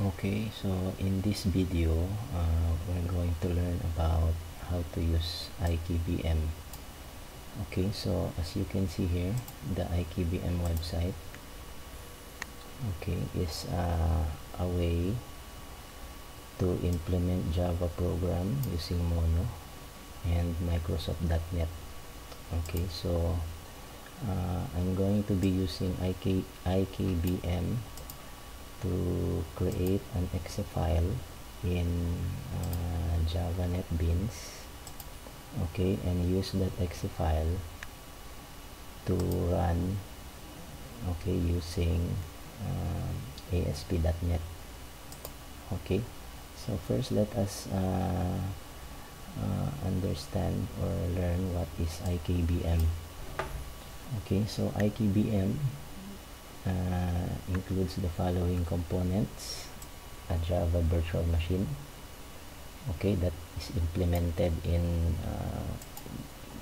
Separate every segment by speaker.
Speaker 1: Okay, so in this video, we're going to learn about how to use IKBM. Okay, so as you can see here, the IKBM website, okay, is a way to implement Java program using Mono and Microsoft.NET. Okay, so I'm going to be using IKBM to create an exe file in Java NetBeans, okay, and use that exe file to run, okay, using ASP.NET. Okay, so first let us understand or learn what is IKBM. Okay, so IKBM includes the following components: a Java virtual machine, okay, that is implemented in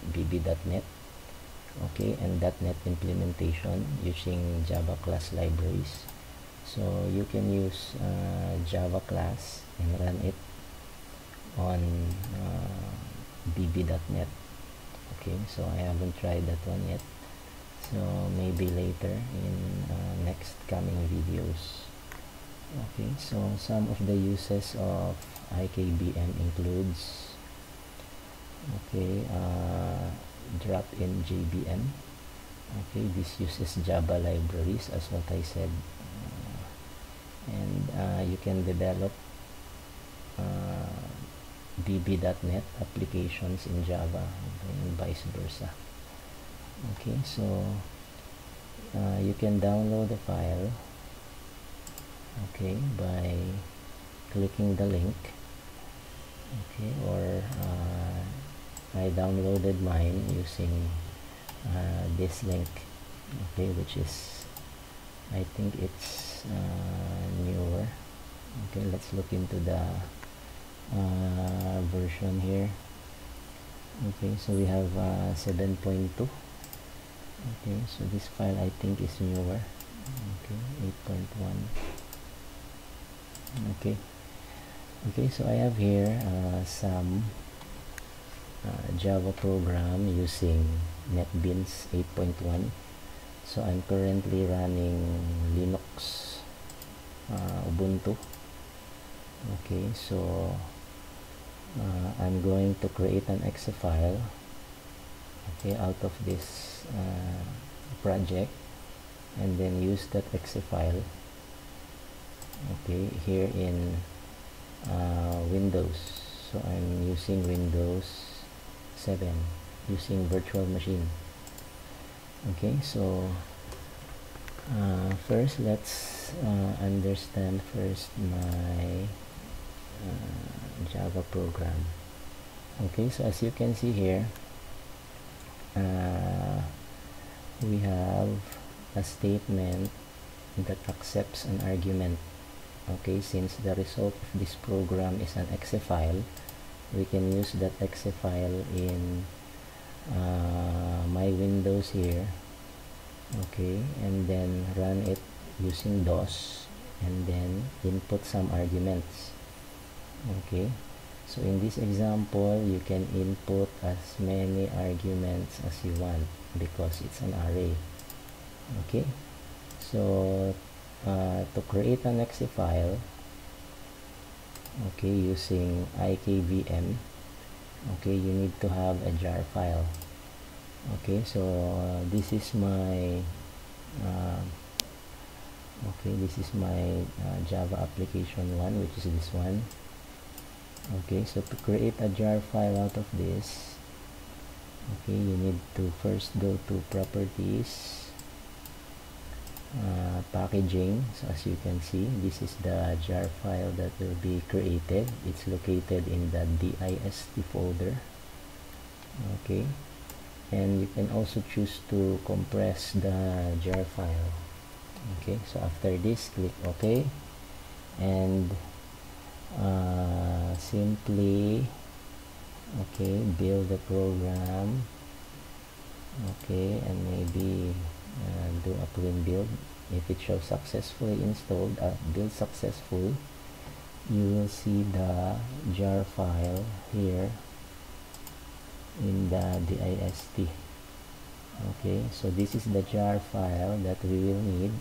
Speaker 1: VB.NET, okay, and .NET implementation using Java class libraries. So you can use Java class and run it on VB.NET. Okay, so I haven't tried that one yet, so maybe later in next coming videos. Okay, so some of the uses of IKBM includes, okay, drop-in JVM. Okay, this uses Java libraries as what I said, and you can develop VB.NET applications in Java, okay, and vice versa. Okay, so you can download the file, okay, by clicking the link, okay, or I downloaded mine using this link, okay, which is, I think it's newer. Okay, let's look into the version here. Okay, so we have 7.2. okay, so this file I think is newer. Okay, 8.1. okay, so I have here some Java program using NetBeans 8.1. so I'm currently running Linux, Ubuntu. Okay, so I'm going to create an exe file, okay, out of this project, and then use that exe file, okay, here in Windows. So I'm using Windows 7 using virtual machine. Okay, so first let's understand first my Java program. Okay, so as you can see here, we have a statement that accepts an argument. Okay, since the result of this program is an exe file, we can use that exe file in my Windows here, okay, and then run it using DOS and then input some arguments. Okay, so in this example you can input as many arguments as you want because it's an array. Okay, so to create an exe file, okay, using IKBM, okay, you need to have a jar file. Okay, so this is my okay, this is my Java application 1, which is this one. Okay, so to create a jar file out of this, okay, you need to first go to properties, packaging. So as you can see, this is the jar file that will be created. It's located in the dist folder. Okay, and you can also choose to compress the jar file. Okay, so after this, click OK, and simply, okay, build the program, okay, and maybe do a clean build. if it shows successfully installed, build successful, you will see the jar file here in the dist. Okay, so this is the jar file that we will need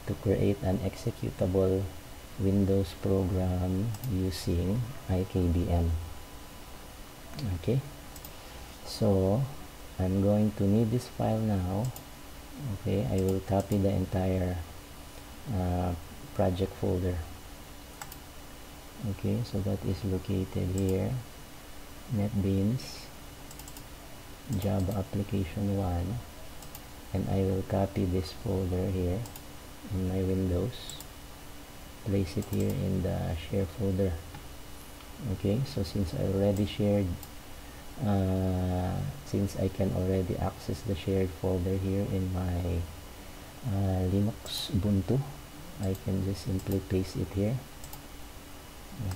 Speaker 1: to create an executable Windows program using IKBM. Okay, so I'm going to need this file now. Okay, I will copy the entire project folder. Okay, so that is located here, NetBeans Java application 1, and I will copy this folder here in my Windows, place it here in the share folder. Okay, so since I already shared, since I can already access the shared folder here in my Linux Ubuntu, I can just simply paste it here.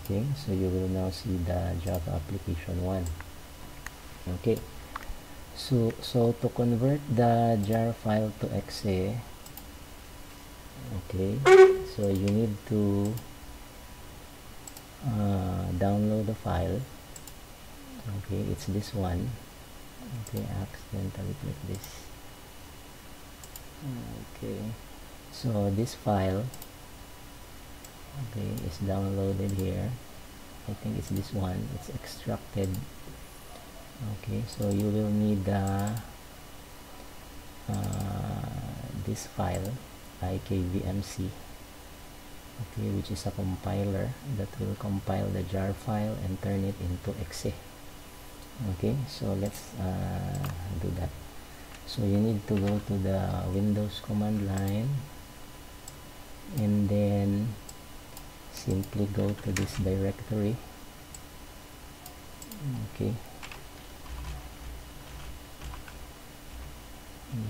Speaker 1: Okay, so you will now see the Java application 1. Okay, so to convert the jar file to exe, okay, so you need to download the file. Okay, it's this one. Okay, accidentally click this. Okay, so this file, okay, is downloaded here. I think it's this one. It's extracted. Okay, so you will need this file, IKVMC, okay, which is a compiler that will compile the jar file and turn it into exe. Okay, so let's do that. So you need to go to the Windows command line and then simply go to this directory.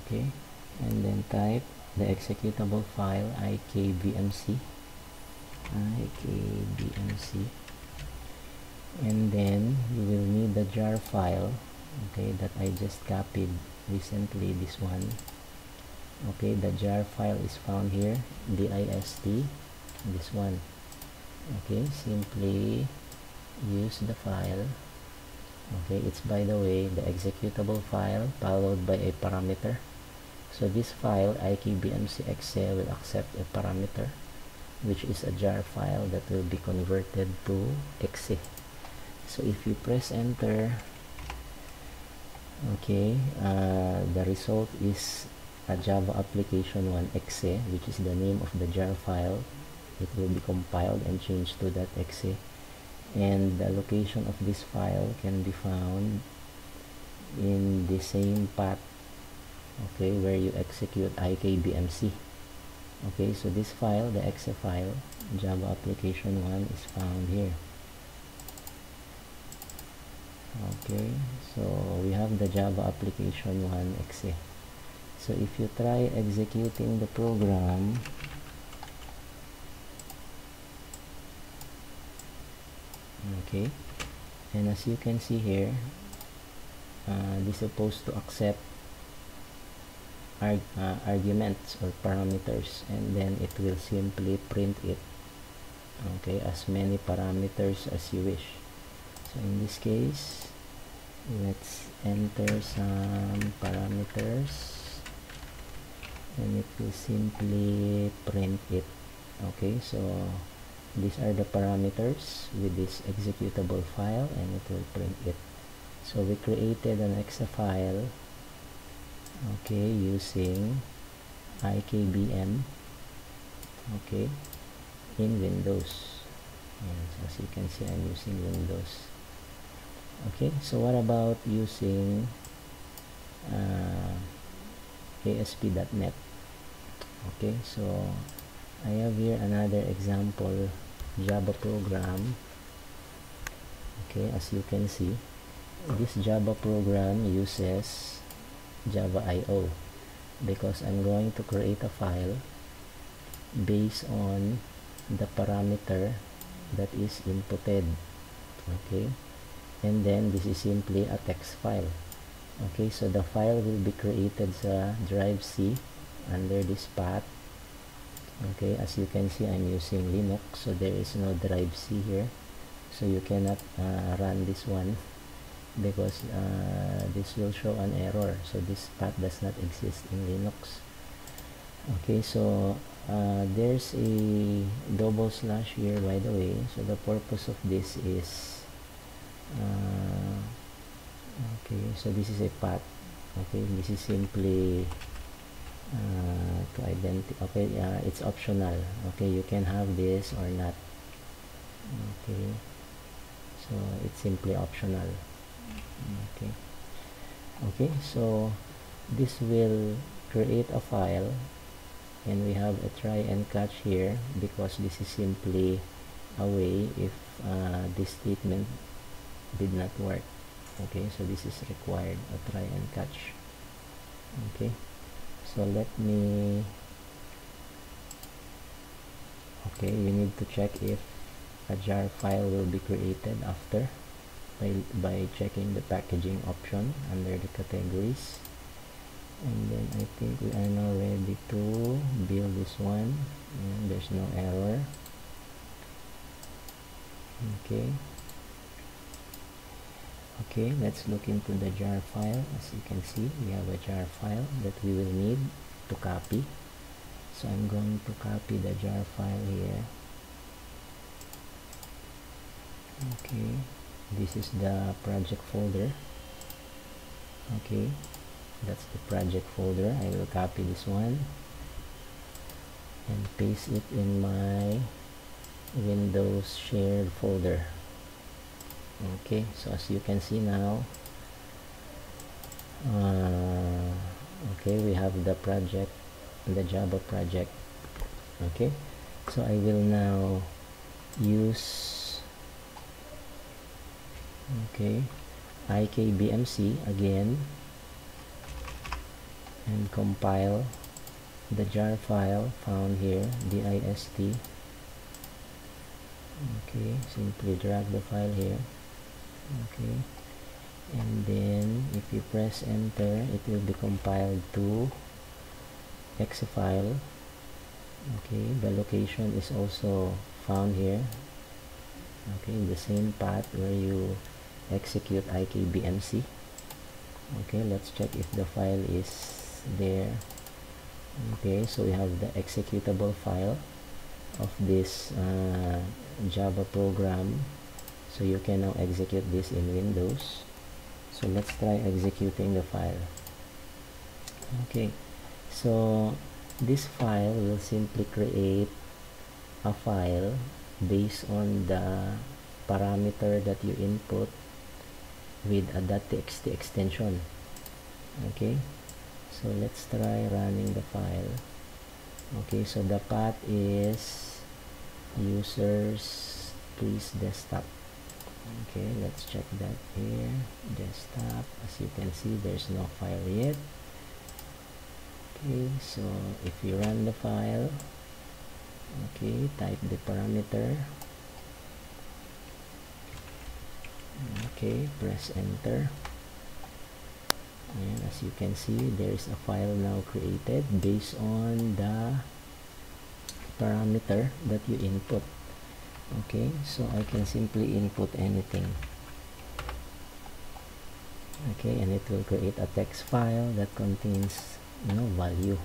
Speaker 1: Okay, and then type the executable file IKVMC, and then you will need the jar file, okay, that I just copied recently, this one. Okay, the jar file is found here, dist, this one. Okay, simply use the file. Okay, it's, by the way, the executable file followed by a parameter. So this file IKBMC.exe will accept a parameter, which is a jar file that will be converted to exe. So if you press enter, okay, the result is a Java application 1 exe, which is the name of the jar file. It will be compiled and changed to that exe, and the location of this file can be found in the same path, okay, where you execute IKBMC. Okay, so this file, the exe file, Java application 1, is found here. Okay, so we have the Java application 1 exe. So if you try executing the program, okay, and as you can see here, this is supposed to accept arguments or parameters, and then it will simply print it, okay, as many parameters as you wish. So in this case, let's enter some parameters and it will simply print it. Okay, so these are the parameters with this executable file, and it will print it. So we created an exe file, okay, using IKBM, okay, in Windows. And so as you can see, I'm using Windows. Okay, so what about using ASP.NET? Okay, so I have here another example Java program. Okay, as you can see, this Java program uses Java IO because I'm going to create a file based on the parameter that is inputted. Okay, and then this is simply a text file. Okay, so the file will be created sa drive C under this path, Okay, as you can see, I'm using Linux, so there is no drive C here, so you cannot run this one because this will show an error. So this path does not exist in Linux. Okay, so there's a double slash here, by the way. So the purpose of this is okay, so this is a path. Okay, this is simply to identify. Okay, it's optional. Okay, you can have this or not. Okay, so it's simply optional. Okay, okay, so this will create a file, and we have a try and catch here because this is simply a way if this statement did not work. Okay, so this is required, a try and catch. Okay, so let me, okay, you need to check if a jar file will be created after by checking the packaging option under the categories. And then I think we are now ready to build this one, and there's no error. Okay, okay, let's look into the jar file. As you can see, we have a jar file that we will need to copy. So I'm going to copy the jar file here. Okay, this is the project folder. Okay, that's the project folder. I will copy this one and paste it in my Windows shared folder. Okay, so as you can see now, okay, we have the project, the Java project. Okay, so I will now use, okay, IKBMC again and compile the jar file found here, dist. Okay, simply drag the file here. Okay, and then if you press enter, it will be compiled to exe file. Okay, the location is also found here. Okay, the same path where you execute IKBMC. Okay, let's check if the file is there. Okay, so we have the executable file of this Java program, so you can now execute this in Windows. So let's try executing the file. Okay, so this file will simply create a file based on the parameter that you input with a .txt extension. Okay, so let's try running the file. Okay, so the path is users please desktop. Okay, let's check that here, desktop. As you can see, there's no file yet. Okay, so if you run the file, okay, type the parameter. Okay, press enter, and as you can see, there is a file now created based on the parameter that you input. Okay, so I can simply input anything. Okay, and it will create a text file that contains no value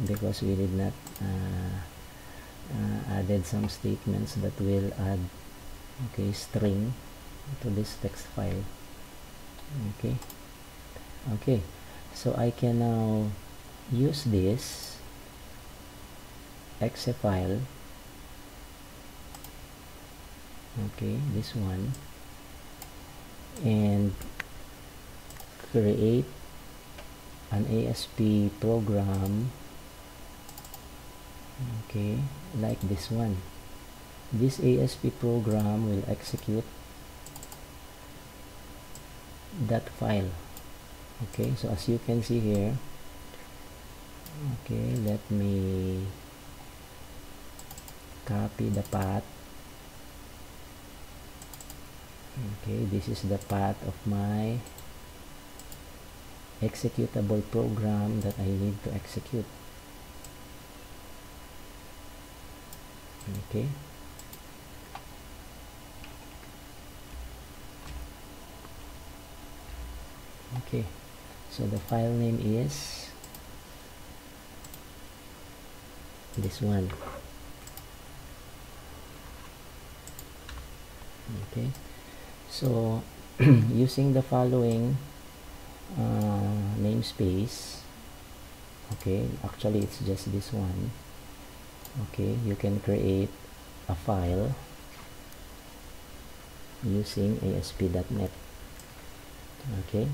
Speaker 1: because we did not added some statements that will add, okay, string to this text file. Okay, okay, so I can now use this exe file, okay, this one, and create an ASP program, okay, like this one. This ASP program will execute that file. Okay, so as you can see here, okay, let me copy the path. Okay, this is the path of my executable program that I need to execute. Okay. Okay, so the file name is this one. Okay, so using the following namespace, okay, actually it's just this one. Okay, you can create a file using ASP.NET. Okay,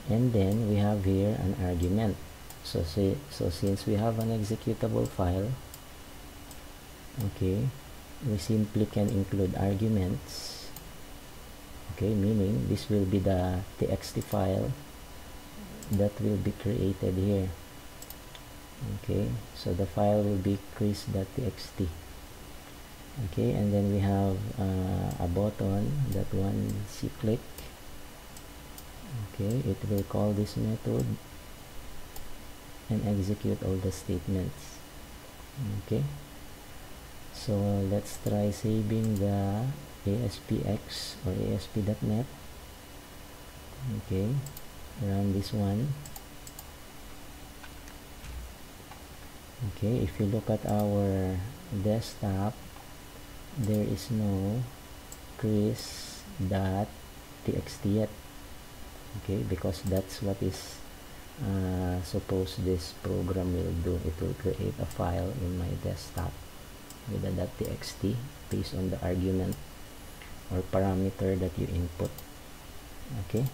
Speaker 1: and then we have here an argument. So since we have an executable file, okay, we simply can include arguments. Okay, meaning this will be the txt file that will be created here. Okay, so the file will be chris.txt. Okay, and then we have a button that once you click, okay, it will call this method and execute all the statements. Okay, so let's try saving the ASPX or ASP.NET. Okay, run this one. Okay, if you look at our desktop, there is no chris.txt yet. Okay, because that's what is suppose this program will do. It will create a file in my desktop with a .txt based on the argument or parameter that you input. Okay,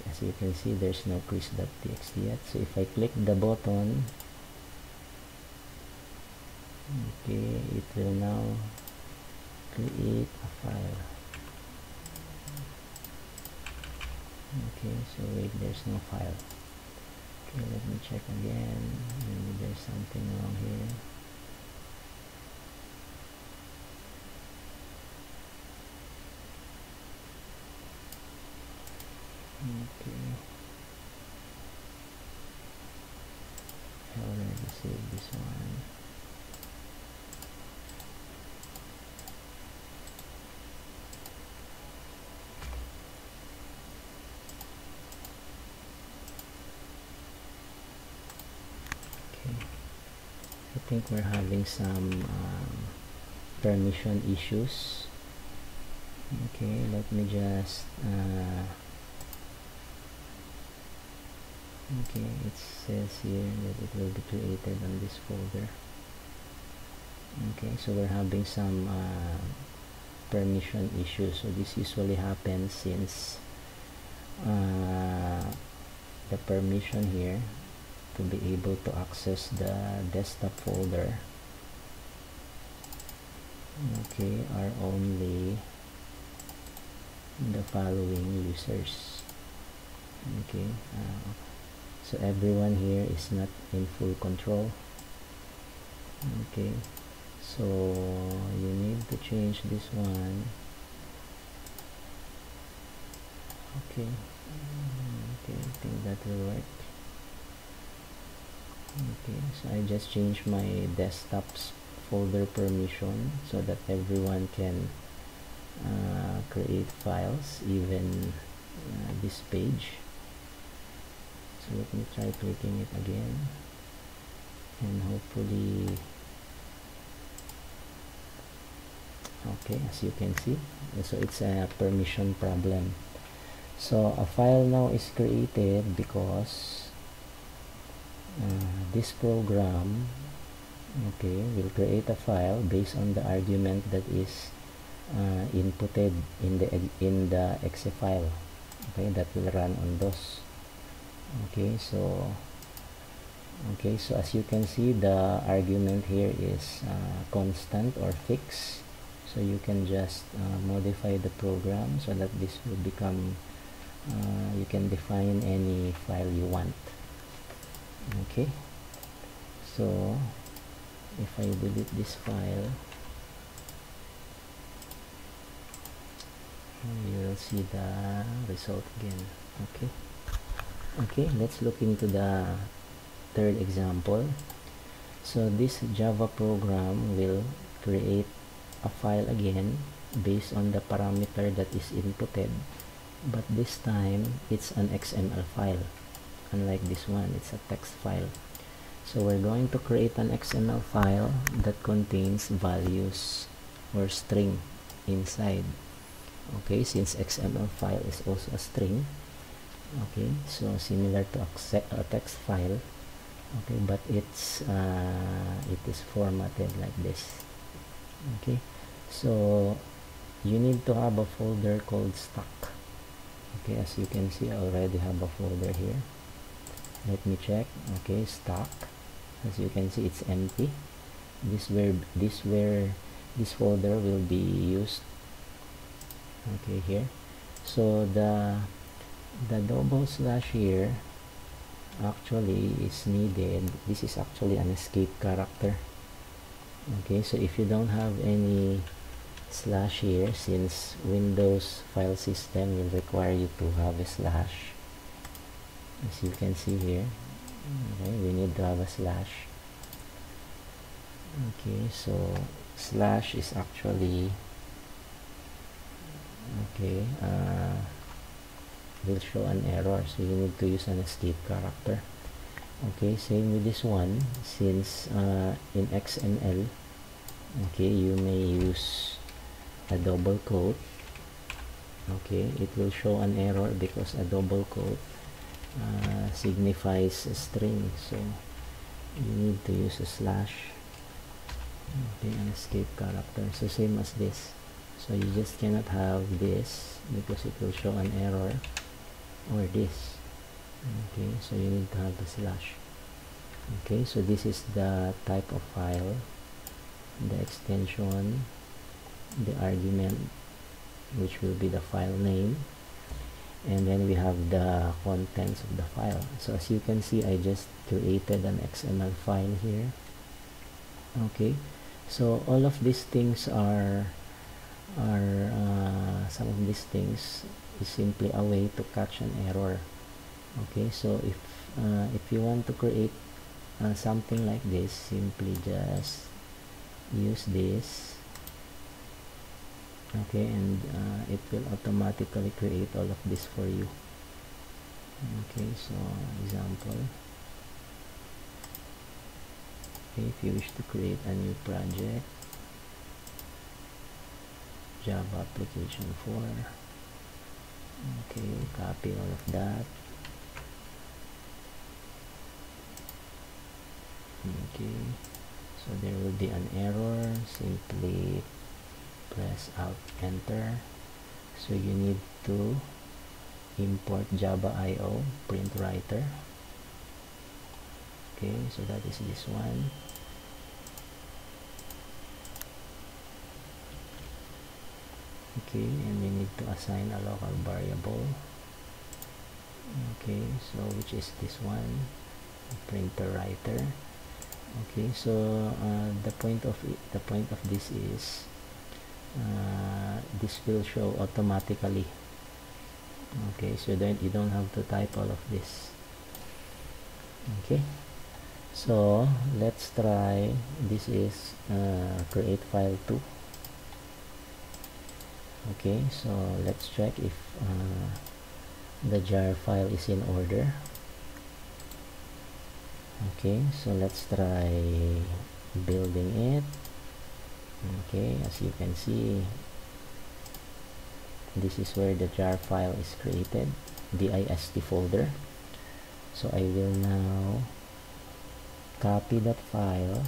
Speaker 1: as you can see, there's no chris.txt yet. So if I click the button, okay, it will now create a file. Okay, so wait, there's no file. Okay, let me check again. Maybe there's something wrong here. Okay, I already saved this one. I think we're having some permission issues. Okay, let me just okay, it says here that it will be created on this folder. Okay, so we're having some permission issues. So this usually happens since the permission here to be able to access the desktop folder, okay, are only the following users. Okay, so everyone here is not in full control. Okay, so you need to change this one. Okay, okay, I think that will work. Okay, so I just changed my desktop's folder permission so that everyone can create files, even this page. So let me try clicking it again, and hopefully, okay, as you can see, so it's a permission problem. So a file now is created because this program, okay, will create a file based on the argument that is inputted in the exe file, okay, that will run on DOS. Okay, so as you can see, the argument here is constant or fixed, so you can just modify the program so that this will become you can define any file you want. Okay, so if I delete this file, you will see the result again. Okay, let's look into the third example. So this Java program will create a file again based on the parameter that is inputted, but this time it's an XML file. Unlike this one, it's a text file. So we're going to create an XML file that contains values or string inside. Okay, since XML file is also a string. Okay, so similar to a text file. Okay, but it is formatted like this. Okay, so you need to have a folder called stock. Okay, as you can see, I already have a folder here. Let me check. Okay, stock. As you can see, it's empty. This folder will be used. Okay, here. So the double slash here actually is needed. This is actually an escape character. Okay, so if you don't have any slash here, since Windows file system will require you to have a slash, as you can see here. Okay, we need to have a slash. Okay, so slash is actually okay, will show an error, so you need to use an escape character. Okay, same with this one, since in XML, okay, you may use a double quote. Okay, it will show an error because a double quote signifies a string, so you need to use a slash. Okay, an escape character. So same as this, so you just cannot have this because it will show an error, or this. Okay, so you need to have the slash. Okay, so this is the type of file, the extension, the argument, which will be the file name, and then we have the contents of the file. So as you can see, I just created an XML file here. Okay, so all of these things are some of these things is simply a way to catch an error. Okay, so if you want to create something like this, simply just use this. Okay, and it will automatically create all of this for you. Okay, so example. Okay, if you wish to create a new project, Java application 4. Okay, copy all of that. Okay, so there will be an error. Simply press Alt Enter. So you need to import Java IO print writer. Okay, so that is this one. Okay, and we need to assign a local variable. Okay, so which is this one, printer writer. Okay, so the point of this is this will show automatically. Okay, so then you don't have to type all of this. Okay, so let's try. This is create file 2. Okay, so let's check if the jar file is in order. Okay, so let's try building it. Okay, as you can see, this is where the jar file is created, dist folder. So I will now copy that file.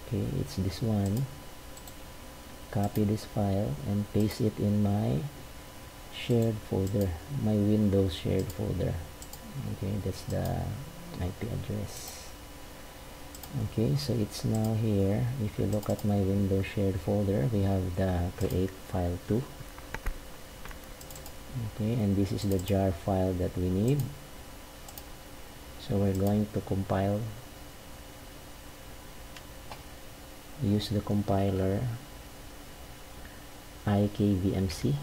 Speaker 1: Okay, it's this one. Copy this file and paste it in my shared folder, my Windows shared folder. Okay, that's the IP address. Okay, so it's now here. If you look at my Windows shared folder, we have the create file 2. Okay, and this is the jar file that we need. So we're going to compile, use the compiler ikvmc.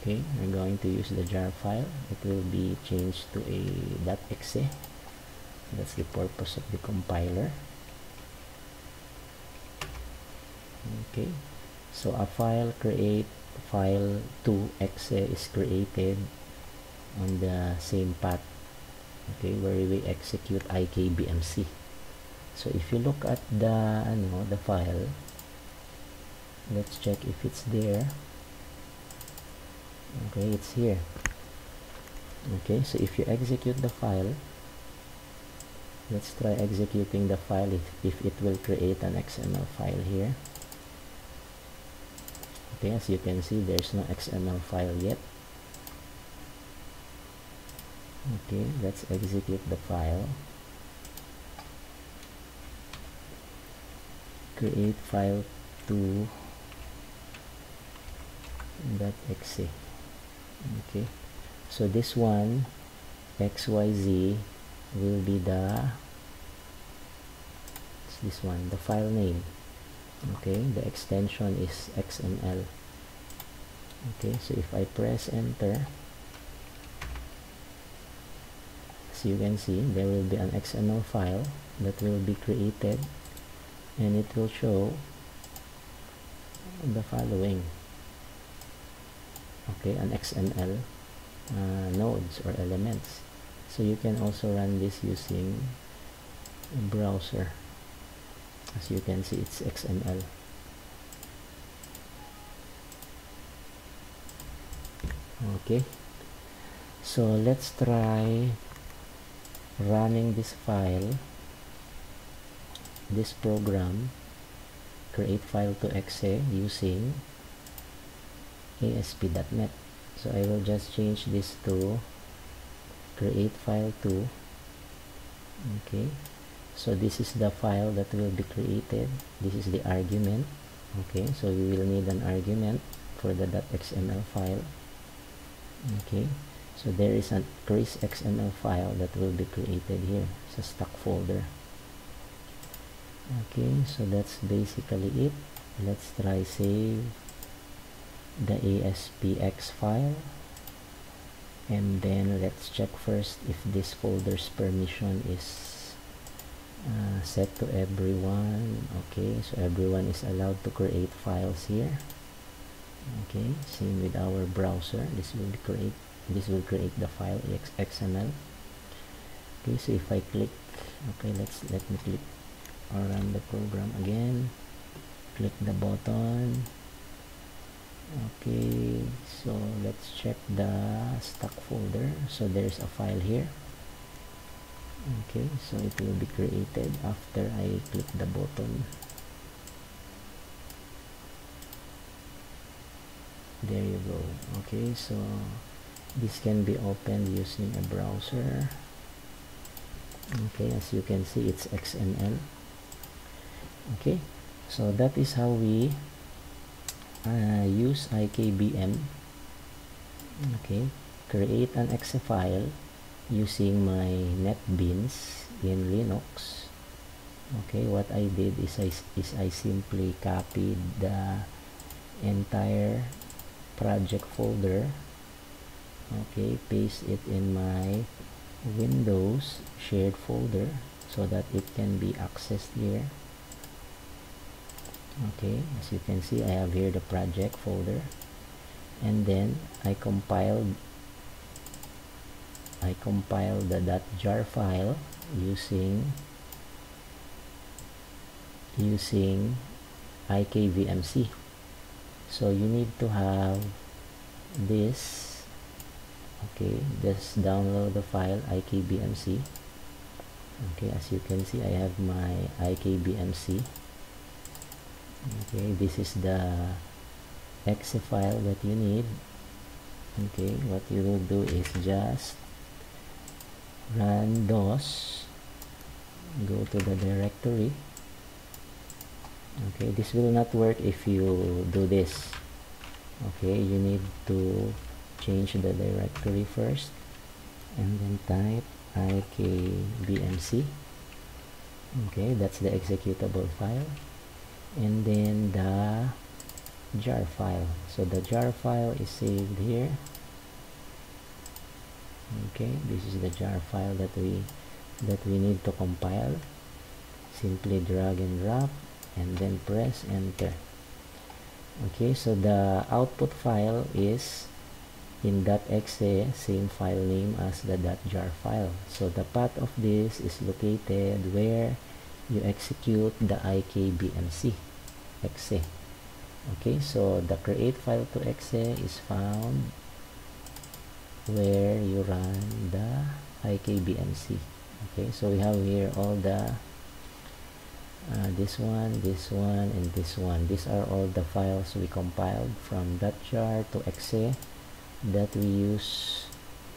Speaker 1: Okay, we're going to use the jar file. It will be changed to a .exe. That's the purpose of the compiler. Okay, so a file file2.exe is created on the same path, okay, where we execute ikbmc. So if you look at the file, let's check if it's there. Okay, it's here. Okay, so if you execute the file, let's try executing the file if it will create an XML file here. Okay, as you can see, there's no XML file yet. Okay, let's execute the file. Create file to .exe. Okay, so this one xyz will be this one, the file name. Okay, the extension is XML. Okay, so if I press enter, as you can see, there will be an XML file that will be created, and it will show the following. Okay, an XML nodes or elements. So you can also run this using a browser. As you can see, it's XML. Okay, so let's try running this file, this program, create file to exe, using ASP.NET. So I will just change this to create file to. Okay, so this is the file that will be created. This is the argument. Okay, so we will need an argument for the .xml file. Okay, so there is an XML file that will be created here. It's a stock folder. Okay, so that's basically it. Let's try save the ASPX file, and then let's check first if this folder's permission is set to everyone. Okay, so everyone is allowed to create files here. Okay, same with our browser. This will create the file XML. Okay, so if I click, okay, let me click or run the program again. Click the button. Okay, so let's check the stock folder. So there's a file here. Okay, so it will be created after I click the button. There you go. Okay, so this can be opened using a browser. Okay, as you can see, it's XML. Okay, so that is how we use IKBM. Okay, create an exe file using my NetBeans in Linux. Okay, what I did is I simply copied the entire project folder. Okay, paste it in my Windows shared folder so that it can be accessed here. Okay, as you can see, I have here the project folder, and then I compiled the .jar file using IKVMC. So you need to have this. Okay, just download the file IKBMC. Okay, as you can see, I have my IKBMC. Okay, this is the exe file that you need. Okay, what you will do is just run DOS, go to the directory. Okay, this will not work if you do this. Okay, you need to change the directory first, and then type IKBMC. Okay, that's the executable file, and then the jar file. So the jar file is saved here. Okay, this is the jar file that we need to compile. Simply drag and drop and then press enter. Okay, so the output file is in .exe, same file name as the .jar file. So the path of this is located where you execute the ikbmc exe. Okay, so the create file to exe is found where you run the ikbmc. Okay, so we have here all the this one, and this one. These are all the files we compiled from .jar to exe that we use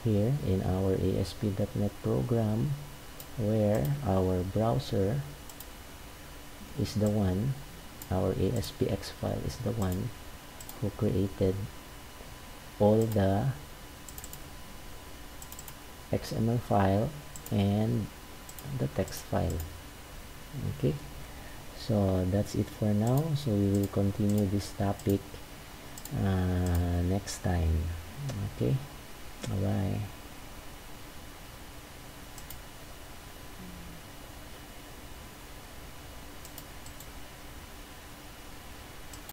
Speaker 1: here in our ASP.NET program, where our browser is the one, our ASPX file is the one who created all the XML file and the text file. Okay, so that's it for now. So we will continue this topic next time. Okay, bye bye.